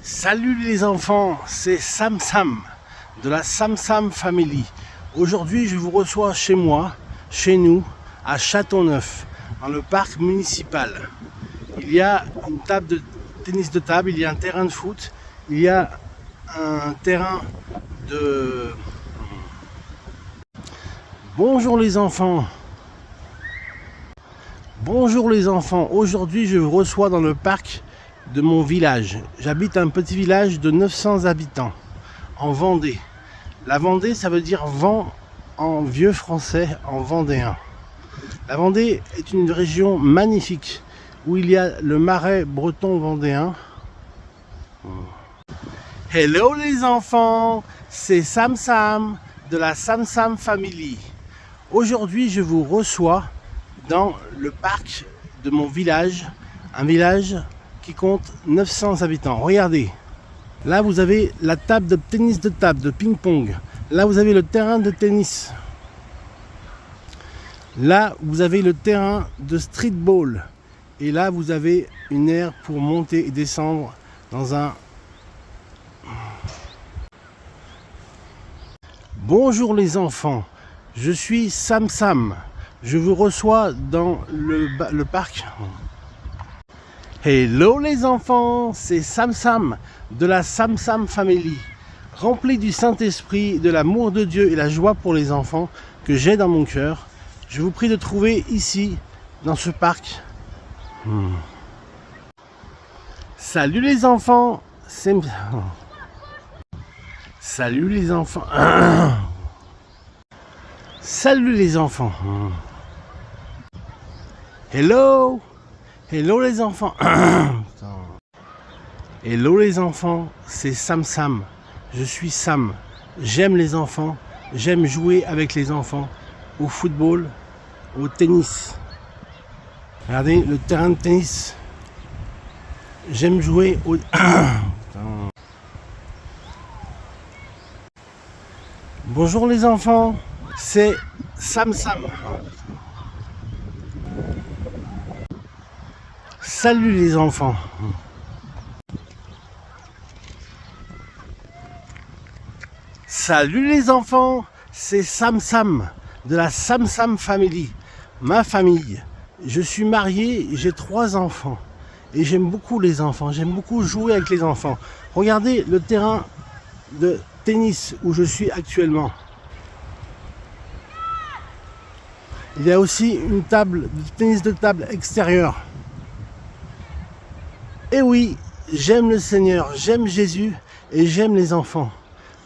Salut les enfants, c'est Sam Sam de la Sam Sam Family. Aujourd'hui, je vous reçois chez moi, chez nous, à Châteauneuf, dans le parc municipal. Il y a une table de tennis de table, il y a un terrain de foot, il y a un terrain de... Bonjour les enfants. Bonjour les enfants, aujourd'hui je vous reçois dans le parc de mon village. J'habite un petit village de 900 habitants en Vendée. La Vendée, ça veut dire vent en vieux français, en vendéen. La Vendée est une région magnifique où il y a le marais breton vendéen. Hello les enfants, c'est Sam Sam de la Sam Sam Family. Aujourd'hui, je vous reçois dans le parc de mon village, un village qui compte 900 habitants. Regardez, là vous avez la table de tennis de table, de ping-pong. Là vous avez le terrain de tennis. Là vous avez le terrain de streetball. Et là vous avez une aire pour monter et descendre dans un... Bonjour les enfants, je suis Sam Sam. Je vous reçois dans le parc. Hello les enfants, c'est Sam Sam de la Sam Sam Family. Rempli du Saint-Esprit, de l'amour de Dieu et la joie pour les enfants que j'ai dans mon cœur, je vous prie de trouver ici, dans ce parc. Salut les enfants, c'est... Salut les enfants. Salut les enfants. Hello. Hello les enfants. Hello les enfants, c'est Sam Sam. Je suis Sam. J'aime les enfants. J'aime jouer avec les enfants au football, au tennis. Regardez le terrain de tennis. J'aime jouer au... Bonjour les enfants, c'est Sam Sam. Salut les enfants. Salut les enfants, c'est Sam Sam de la Sam Sam Family. Ma famille. Je suis marié, j'ai 3 enfants. Et j'aime beaucoup les enfants, j'aime beaucoup jouer avec les enfants. Regardez le terrain de tennis où je suis actuellement. Il y a aussi une table de tennis de table extérieure. Et oui, j'aime le Seigneur, j'aime Jésus et j'aime les enfants.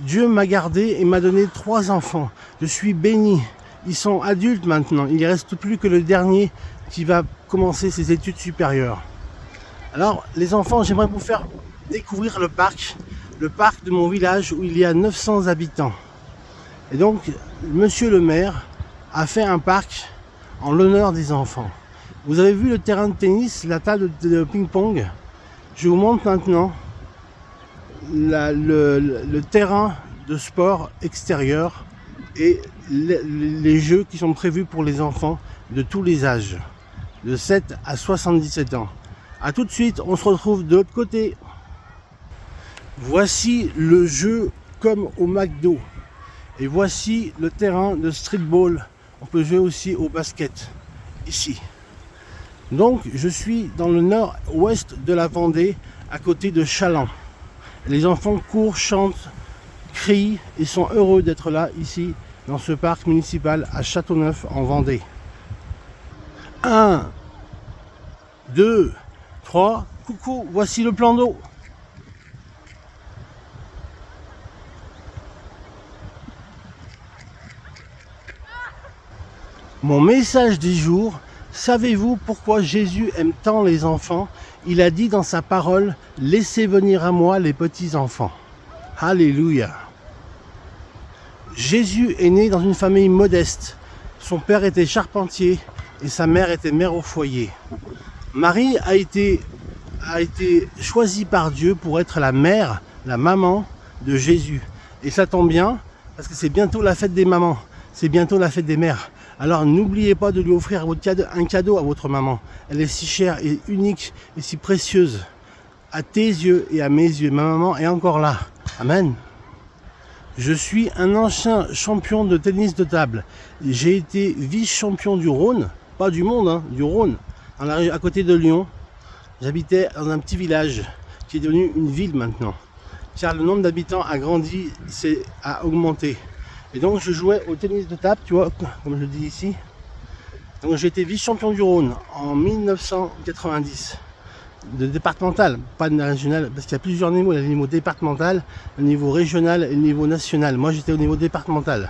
Dieu m'a gardé et m'a donné 3 enfants. Je suis béni. Ils sont adultes maintenant. Il ne reste plus que le dernier qui va commencer ses études supérieures. Alors, les enfants, j'aimerais vous faire découvrir le parc de mon village où il y a 900 habitants. Et donc, monsieur le maire a fait un parc en l'honneur des enfants. Vous avez vu le terrain de tennis, la table de ping-pong. Je vous montre maintenant le terrain de sport extérieur et les jeux qui sont prévus pour les enfants de tous les âges, de 7 à 77 ans. A tout de suite, on se retrouve de l'autre côté. Voici le jeu comme au McDo. Et voici le terrain de streetball. On peut jouer aussi au basket, ici. Donc, je suis dans le nord-ouest de la Vendée, à côté de Chaland. Les enfants courent, chantent, crient et sont heureux d'être là, ici, dans ce parc municipal à Châteauneuf, en Vendée. 1, 2, 3, coucou, voici le plan d'eau. Mon message du jour, savez-vous pourquoi Jésus aime tant les enfants? Il a dit dans sa parole, laissez venir à moi les petits enfants. Alléluia. Jésus est né dans une famille modeste. Son père était charpentier et sa mère était mère au foyer. Marie a été choisie par Dieu pour être la mère, la maman de Jésus. Et ça tombe bien, parce que c'est bientôt la fête des mamans, c'est bientôt la fête des mères. Alors n'oubliez pas de lui offrir un cadeau à votre maman. Elle est si chère et unique et si précieuse. à tes yeux et à mes yeux. Ma maman est encore là. Amen. Je suis un ancien champion de tennis de table. J'ai été vice-champion du Rhône, pas du monde, hein, du Rhône, à côté de Lyon. J'habitais dans un petit village qui est devenu une ville maintenant, car le nombre d'habitants a grandi, a augmenté. Et donc je jouais au tennis de table, tu vois, comme je le dis ici. Donc j'ai été vice-champion du Rhône en 1990. De départemental, pas de régional, parce qu'il y a plusieurs niveaux. Il y a le niveau départemental, le niveau régional et le niveau national. Moi j'étais au niveau départemental.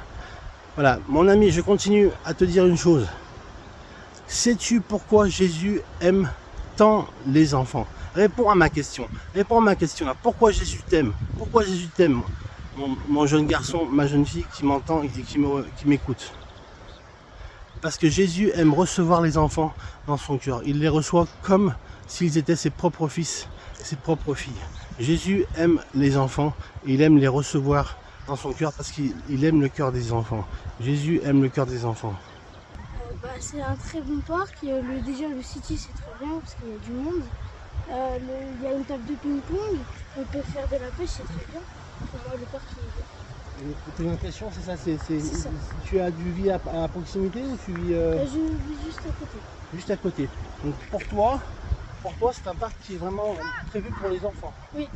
Voilà, mon ami, je continue à te dire une chose. Sais-tu pourquoi Jésus aime tant les enfants? Réponds à ma question. Réponds à ma question là. Pourquoi Jésus t'aime? Pourquoi Jésus t'aime, mon jeune garçon, ma jeune fille qui m'entend et qui m'écoute? Parce que Jésus aime recevoir les enfants dans son cœur. Il les reçoit comme s'ils étaient ses propres fils et ses propres filles. Jésus aime les enfants et il aime les recevoir dans son cœur parce qu'il aime le cœur des enfants. Jésus aime le cœur des enfants. C'est un très bon parc. Déjà le City c'est très bien parce qu'il y a du monde. Il y a une table de ping-pong. On peut faire de la pêche, c'est très bien. Pour moi le parc il est bien. T'as une question, c'est ça, C'est ça. Tu as du vie à proximité ou tu vis Je vis juste à côté. juste à côté? Donc pour toi c'est un parc qui est vraiment prévu pour les enfants. Oui.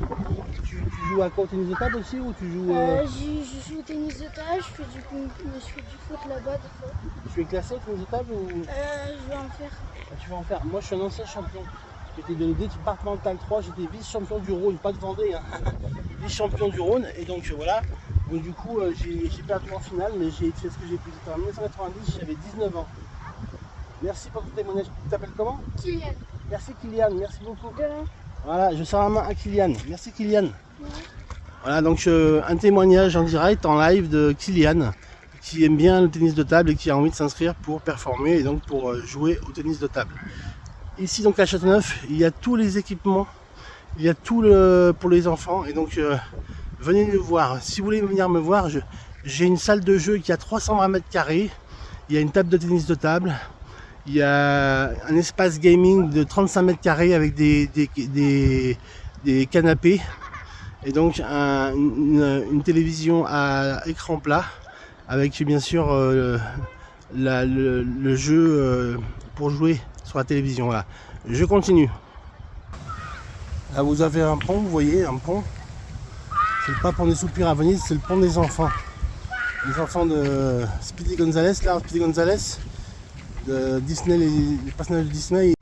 Tu joues à quoi, au tennis de table aussi ou tu joues Je joue au tennis de table, je fais du foot là-bas des fois. Tu es classé au tennis de table ou Je vais en faire. tu vas en faire? Moi je suis un ancien champion. J'étais de départemental 3, j'étais vice-champion du Rhône, pas de Vendée, hein. Vice-champion du Rhône, et donc voilà. Donc du coup j'ai perdu en finale, mais j'ai fait ce que j'ai pu. C'était en 1990, j'avais 19 ans. Merci pour ton témoignage. Tu t'appelles comment? Kylian. Merci Kylian, merci beaucoup. De rien. Voilà, je sers la main à Kylian. Merci Kylian. Ouais. Voilà, donc un témoignage en direct, en live de Kylian, qui aime bien le tennis de table et qui a envie de s'inscrire pour performer et donc pour jouer au tennis de table. Ici donc à Châteauneuf, il y a tous les équipements, il y a tout pour les enfants et donc venez nous voir. Si vous voulez venir me voir, j'ai une salle de jeu qui a 320 mètres carrés, il y a une table de tennis de table. Il y a un espace gaming de 35 mètres carrés avec des canapés et donc une télévision à écran plat avec bien sûr le jeu pour jouer sur la télévision. Voilà. Je continue. Là vous avez un pont, vous voyez un pont. C'est pas le pont des Soupirs à Venise, c'est le pont des enfants. Les enfants de Speedy Gonzales, là, Speedy Gonzales. De Disney, les personnages de Disney.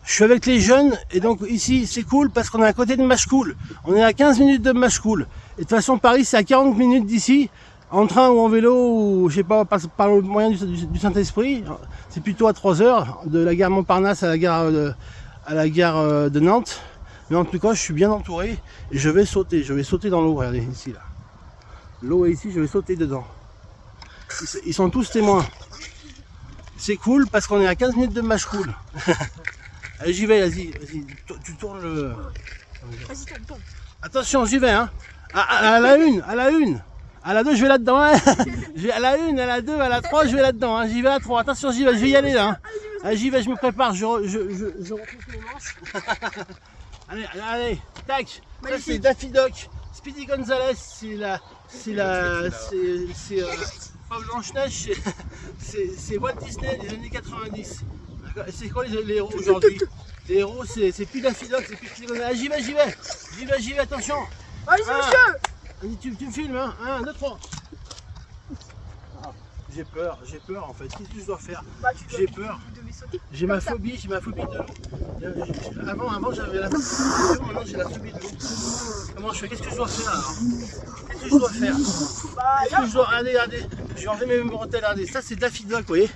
Je suis avec les jeunes et donc ici c'est cool parce qu'on est à côté de Machecoul. On est à 15 minutes de Machecoul. Et de toute façon Paris c'est à 40 minutes d'ici, en train ou en vélo ou je sais pas, par le moyen du Saint-Esprit. C'est plutôt à 3 heures de la gare Montparnasse à la gare de Nantes. Mais en tout cas je suis bien entouré et je vais sauter dans l'eau, regardez ici là. L'eau est ici, je vais sauter dedans. Ils sont tous témoins. C'est cool parce qu'on est à 15 minutes de Machecoul. Allez, j'y vais, vas-y. Tu tournes le... Vas-y, tourne. Attention, j'y vais, hein. À la une, à la une. À la 2, je vais là-dedans. Hein. Je vais à la 1, à la 2, à la 3, je vais là-dedans. Hein. J'y vais à la 3. Attention, j'y vais, je vais y aller là. Hein. Allez, j'y vais, je me prépare. Je retrousse mes manches. allez, tac. Ça, c'est Daffy Duck. Speedy Gonzales, c'est pas Blanche-Neige, c'est Walt Disney des années 90. C'est quoi les héros aujourd'hui? Les héros, c'est plus Daffy Duck, c'est plus Speedy Gonzales. Ah, j'y vais, attention. Allez-y, monsieur. Vas-y, tu me filmes, hein. 1, 2, 3. J'ai peur en fait. Qu'est-ce que je dois faire? J'ai peur. J'ai ma phobie de l'eau. Avant j'avais la phobie de l'eau, maintenant j'ai la phobie de l'eau. Comment je fais? Qu'est-ce que je dois faire alors? Qu'est-ce que je dois faire? Regardez, je vais enlever mes bretelles, regardez. Ça c'est Daffy Duck, vous voyez?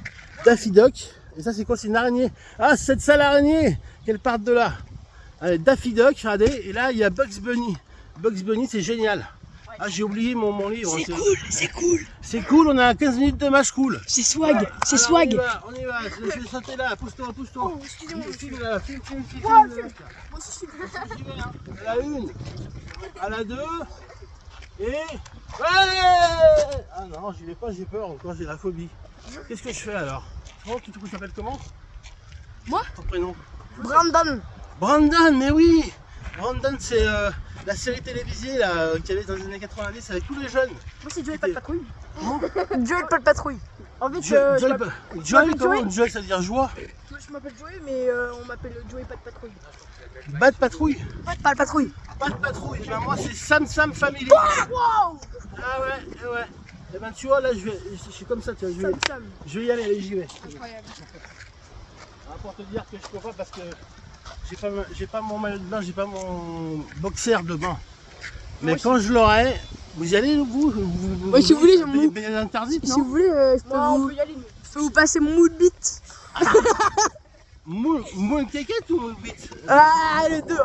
Daffy Duck. Et ça c'est quoi? C'est une araignée. Ah, cette sale araignée! Qu'elle parte de là. Allez, Daffy Duck, regardez. Et là il y a Bugs Bunny. Bugs Bunny, c'est génial. Ah, j'ai oublié mon livre. C'est cool. C'est cool, on a 15 minutes de match cool. C'est swag, c'est swag. On y va, je vais sauter là, pousse-toi. Oh, excusez-moi. Filme là, filme. Moi aussi, je suis À la 1, à la 2, et... Ouais! Ah non, j'y vais pas, j'ai peur encore, j'ai la phobie. Qu'est-ce que je fais alors? Tu t'appelles comment? Moi? Ton prénom? Brandon. Brandon, mais oui! Brandon, c'est la série télévisée qu'il y avait dans les années 90 avec tous les jeunes. Moi, c'est Joey Pas de Patrouille. Comment? Joey Pas de Patrouille. En fait, Joey, ça veut dire joie. Je m'appelle Joey, mais on m'appelle Joey Pas de Patrouille. Bad Patrouille. Pas de patrouille. Pas de patrouille. Ben moi, c'est Sam Family. Wow. Ah ouais. Et ben tu vois, là, je suis comme ça, tu vois, je vais y aller, allez, j'y vais. Incroyable. Ah, pour te dire que je peux pas parce que j'ai pas mon maillot de bain, j'ai pas mon boxer de bain. Mais quand je l'aurai, vous y allez vous? Ouais, si vous voulez, c'est interdit, non? Si vous voulez, je peux vous passer mon mood beat. Moule kékette ou moule bite? Ah, les deux.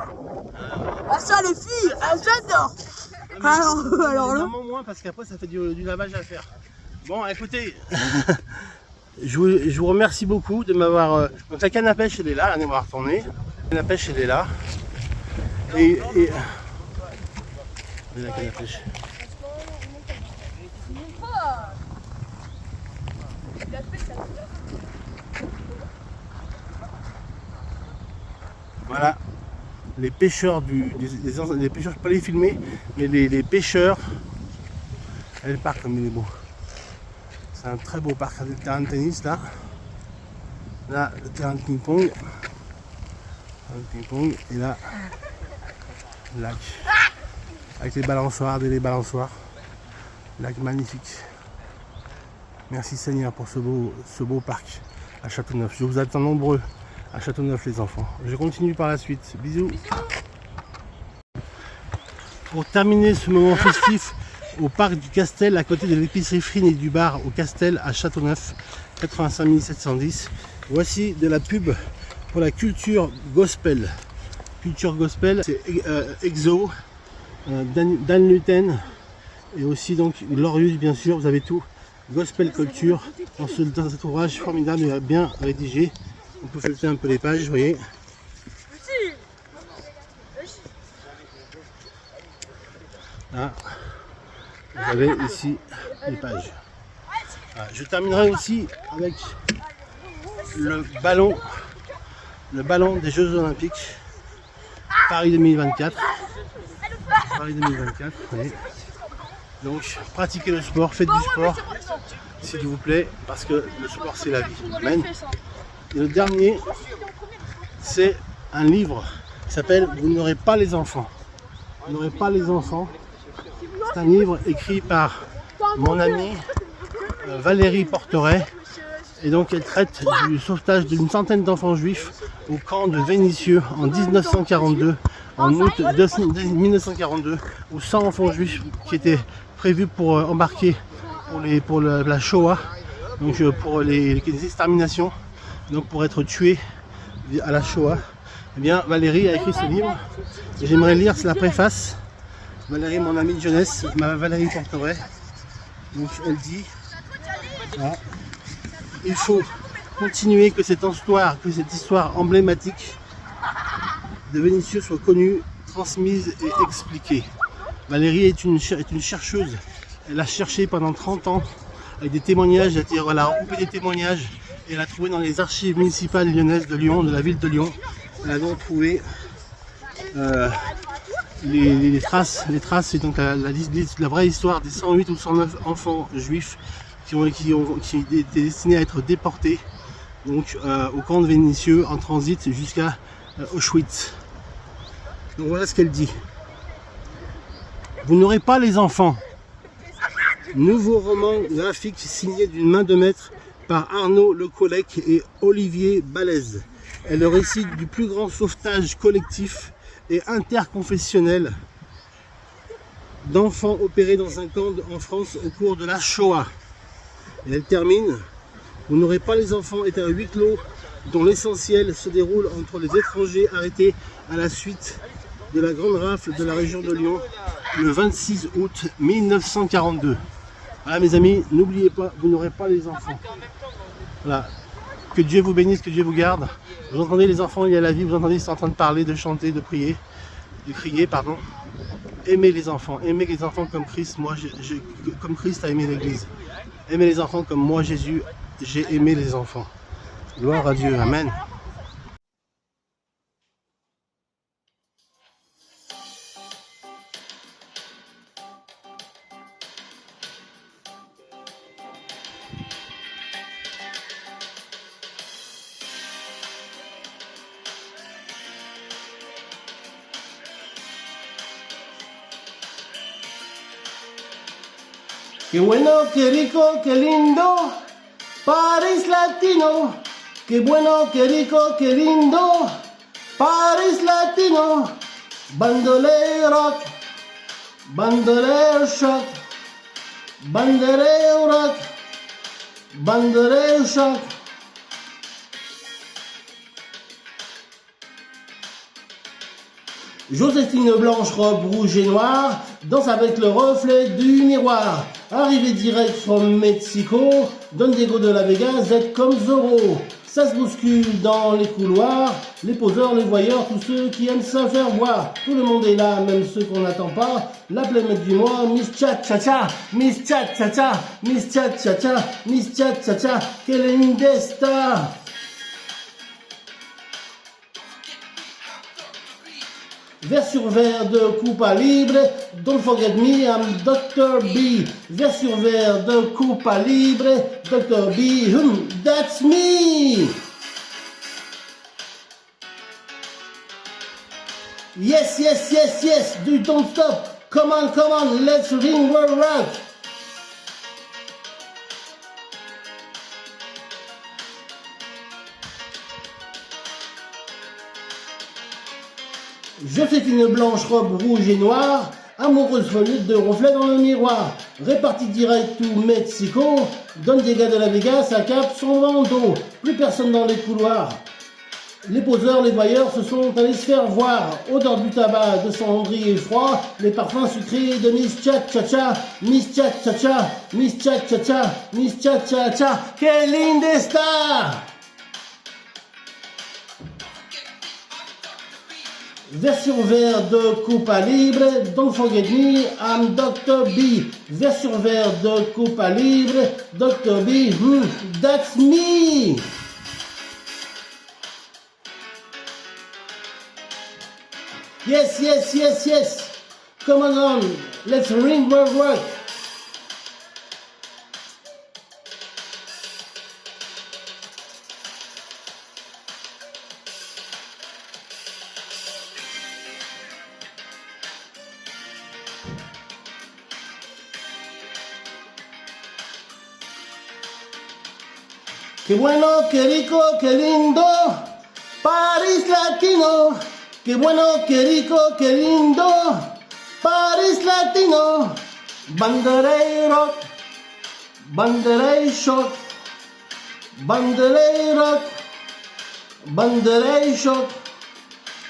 Ah, ça, les filles, j'adore. Alors là. Vraiment moins parce qu'après ça fait du lavage à faire. Bon, écoutez, je vous remercie beaucoup de m'avoir. Donc la canne à pêche elle est là, on va retourner. La canne à pêche elle est là. Et la canne à pêche. Voilà, les pêcheurs les pêcheurs, je peux pas les filmer, mais les pêcheurs. Et le parc comme il est beau. C'est un très beau parc avec le terrain de tennis là. Là, le terrain de ping-pong. Et là, le lac. Avec les balançoires, les balançoires. Lac magnifique. Merci Seigneur pour ce beau parc à Châteauneuf. Je vous attends nombreux à Châteauneuf les enfants. Je continue par la suite. Bisous. Pour terminer ce moment festif au parc du Castel, à côté de l'épicerie Frine et du bar au Castel à Châteauneuf, 85 710. Voici de la pub pour la culture gospel. Culture gospel, c'est EXO, Dan Luten et aussi donc Glorious bien sûr, vous avez tout. Gospel culture dans cet ouvrage formidable et bien rédigé. On peut feuilleter un peu les pages, vous voyez. Là, vous avez ici les pages. Voilà, je terminerai aussi avec le ballon des Jeux Olympiques Paris 2024. Paris 2024, vous voyez. Donc, pratiquez le sport, faites du sport, s'il vous plaît, parce que le sport c'est la vie. Amen. Et le dernier, c'est un livre qui s'appelle Vous n'aurez pas les enfants. Vous n'aurez pas les enfants. C'est un livre écrit par mon amie Valérie Porteret. Et donc elle traite du sauvetage d'une centaine d'enfants juifs au camp de Vénissieux en 1942, en août 1942, où 100 enfants juifs qui étaient prévus pour embarquer pour la Shoah, donc pour les exterminations, donc pour être tués à la Shoah. Eh bien Valérie a écrit ce livre et j'aimerais lire la préface. Valérie, mon amie de jeunesse, Valérie Porteret. Donc elle dit voilà, il faut continuer que cette histoire emblématique de Vénitieux soit connue, transmise et expliquée. Valérie est une chercheuse. Elle a cherché pendant 30 ans avec des témoignages, elle a regroupé des témoignages et elle a trouvé dans les archives municipales lyonnaises de Lyon, de la ville de Lyon, elle a donc trouvé les traces, c'est donc la vraie histoire des 108 ou 109 enfants juifs qui ont été destinés à être déportés donc, au camp de Vénitieux en transit jusqu'à Auschwitz. Donc voilà ce qu'elle dit. Vous n'aurez pas les enfants. Nouveau roman graphique signé d'une main de maître par Arnaud Lecollec et Olivier Balèze. est le récit du plus grand sauvetage collectif et interconfessionnel d'enfants opérés dans un camp en France au cours de la Shoah. Et elle termine: vous n'aurez pas les enfants est un huis clos dont l'essentiel se déroule entre les étrangers arrêtés à la suite de la grande rafle de la région de Lyon le 26 août 1942. Voilà mes amis, n'oubliez pas, vous n'aurez pas les enfants. Voilà. Que Dieu vous bénisse, que Dieu vous garde. Vous entendez les enfants, il y a la vie, vous entendez, ils sont en train de parler, de chanter, de prier, de crier, pardon. Aimez les enfants comme Christ, comme Christ a aimé l'Église. Aimez les enfants comme moi, Jésus, j'ai aimé les enfants. Gloire à Dieu, amen. Qué bueno, qué rico, qué lindo, París latino. Qué bueno, qué rico, qué lindo, París latino. Bandolero rock, bandolero choc, bandolero rock, bandolero choc. Joséphine Blanche, robe rouge et noire, danse avec le reflet du miroir. Arrivé direct from Mexico, Don Diego de la Vega, Z comme Zorro. Ça se bouscule dans les couloirs, les poseurs, les voyeurs, tous ceux qui aiment se faire voir. Tout le monde est là, même ceux qu'on n'attend pas. La playmate du mois, Miss Chat Cha Cha, Miss Chat Cha Cha, Miss Chat Cha Cha, Miss Chat Cha Cha, quelle indesta! Vers sur verre de Cuba Libre, don't forget me, I'm Dr. B. Vers sur verre de Cuba Libre, Dr. B, that's me. Yes, yes, yes, yes, do don't stop. Come on, let's ring world rock. Joséphine Blanche, robe rouge et noire, amoureuse folie de reflets dans le miroir. Répartie direct tout Mexico, Don Diego de la Vega, sa cape, son bandeau. Plus personne dans les couloirs. Les poseurs, les voyeurs se sont allés se faire voir. Odeur du tabac, de cendrier froid, les parfums sucrés de Miss Chat Cha Cha, Miss Chat Cha Cha, Miss Chat Cha Cha, Miss Chat Cha Cha. Quelle indesta! Version vert de Cuba Libre, don't forget me, I'm Dr. B. Version vert de Cuba Libre, Dr. B, that's me. Yes, yes, yes, yes. Come on, let's ring world rock. Qué bueno, qué rico, qué lindo, París latino. Qué bueno, qué rico, qué lindo, París latino. Banderey rock, banderey shock, banderey rock, banderey shock.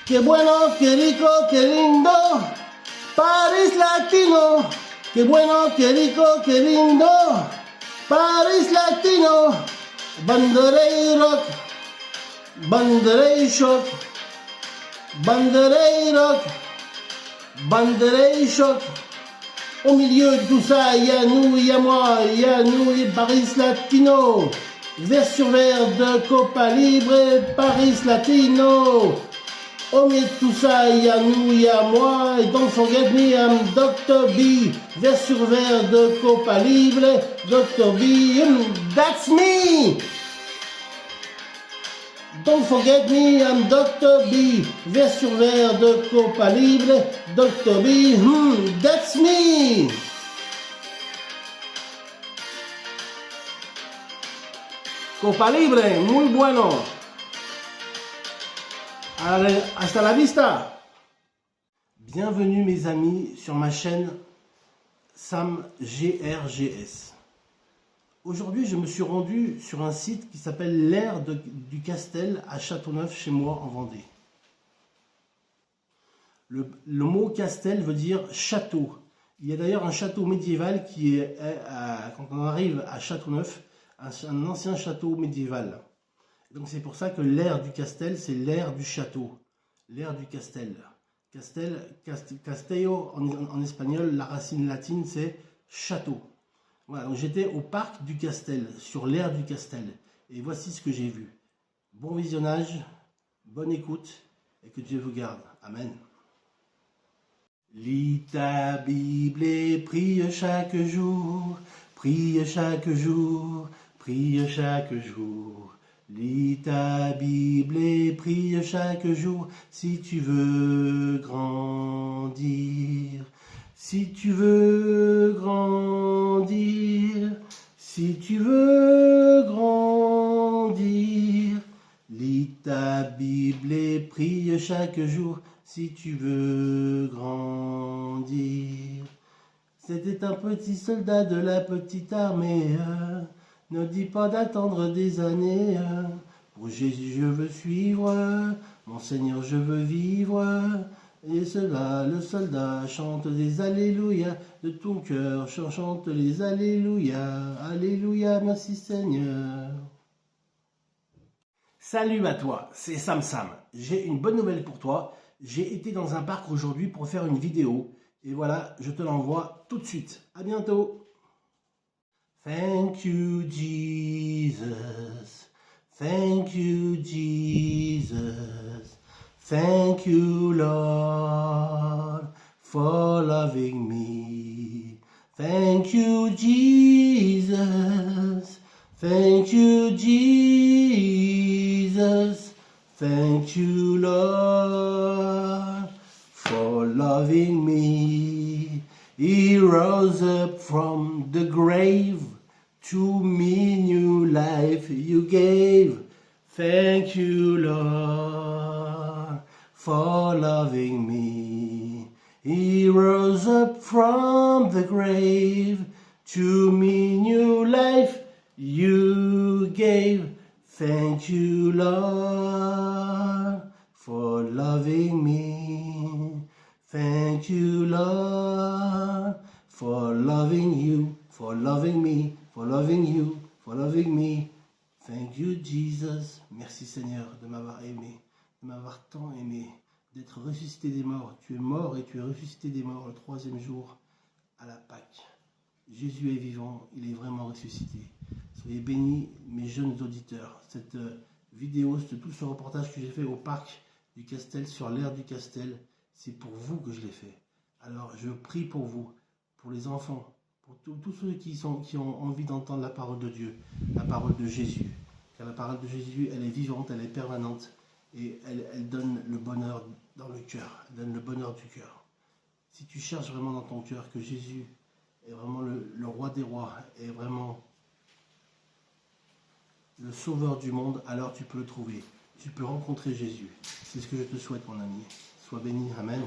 Qué bueno, qué rico, qué lindo, París latino. Qué bueno, qué rico, qué lindo, París latino. Banderey rock, banderey shock, Bandereiro, Bandereiro. Au milieu de tout ça, il y a nous, il y a moi, il y a nous, il y a Paris Latino. Vert sur vert de Copa Libre, Paris Latino. Au milieu de tout ça, il y a nous, il y a moi, et don't forget me, I'm Dr. B. Vert sur vert de Copa Libre, Dr. B, that's me. Don't forget me, I'm Dr. B. Vert sur vert de Copa Libre, Dr. B, that's me. Copa Libre, muy bueno. Allez, hasta la vista. Bienvenue mes amis sur ma chaîne Sam GRGS. Aujourd'hui, je me suis rendu sur un site qui s'appelle l'Aire du Castel à Châteauneuf, chez moi en Vendée. Le mot Castel veut dire château. Il y a d'ailleurs un château médiéval qui est, quand on arrive à Châteauneuf, un ancien château médiéval. Donc c'est pour ça que l'Aire du Castel, c'est l'aire du château. L'aire du Castel. Castello en espagnol, la racine latine c'est château. Voilà, donc j'étais au parc du Castel, sur l'aire du Castel. Et voici ce que j'ai vu. Bon visionnage, bonne écoute, et que Dieu vous garde. Amen. Lis ta Bible et prie chaque jour, prie chaque jour, prie chaque jour. Lis ta Bible et prie chaque jour si tu veux grandir. Si tu veux grandir, si tu veux grandir, lis ta Bible et prie chaque jour si tu veux grandir. C'était un petit soldat de la petite armée, ne dis pas d'attendre des années. Pour Jésus je veux suivre, mon Seigneur je veux vivre. Et cela, le soldat chante des alléluia, de ton cœur chante les alléluia, alléluia, merci Seigneur. Salut à toi, c'est Sam. J'ai une bonne nouvelle pour toi. J'ai été dans un parc aujourd'hui pour faire une vidéo. Et voilà, je te l'envoie tout de suite. À bientôt. Thank you Jesus, thank you Jesus. Thank you, Lord, for loving me. Thank you, Jesus. Thank you, Jesus. Thank you, Lord, for loving me. He rose up from the grave. To me new life you gave. Thank you, Lord, for loving me. He rose up from the grave. To me new life you gave. Thank you, Lord, for loving me. Thank you, Lord, for loving you, for loving me, for loving you, for loving me. Thank you, Jesus. Merci Seigneur de m'avoir aimé, de m'avoir tant aimé, d'être ressuscité des morts. Tu es mort et tu es ressuscité des morts le 3e jour à la Pâque. Jésus est vivant, il est vraiment ressuscité. Soyez bénis, mes jeunes auditeurs. Cette vidéo, tout ce reportage que j'ai fait au parc du Castel, sur l'aire du Castel, c'est pour vous que je l'ai fait. Alors, je prie pour vous, pour les enfants, pour tous ceux qui ont envie d'entendre la parole de Dieu, la parole de Jésus. Car la parole de Jésus, elle est vivante, elle est permanente, et elle donne le bonheur dans le cœur, elle donne le bonheur du cœur. Si tu cherches vraiment dans ton cœur que Jésus est vraiment le roi des rois, est vraiment le sauveur du monde, alors tu peux le trouver. Tu peux rencontrer Jésus. C'est ce que je te souhaite, mon ami. Sois béni. Amen.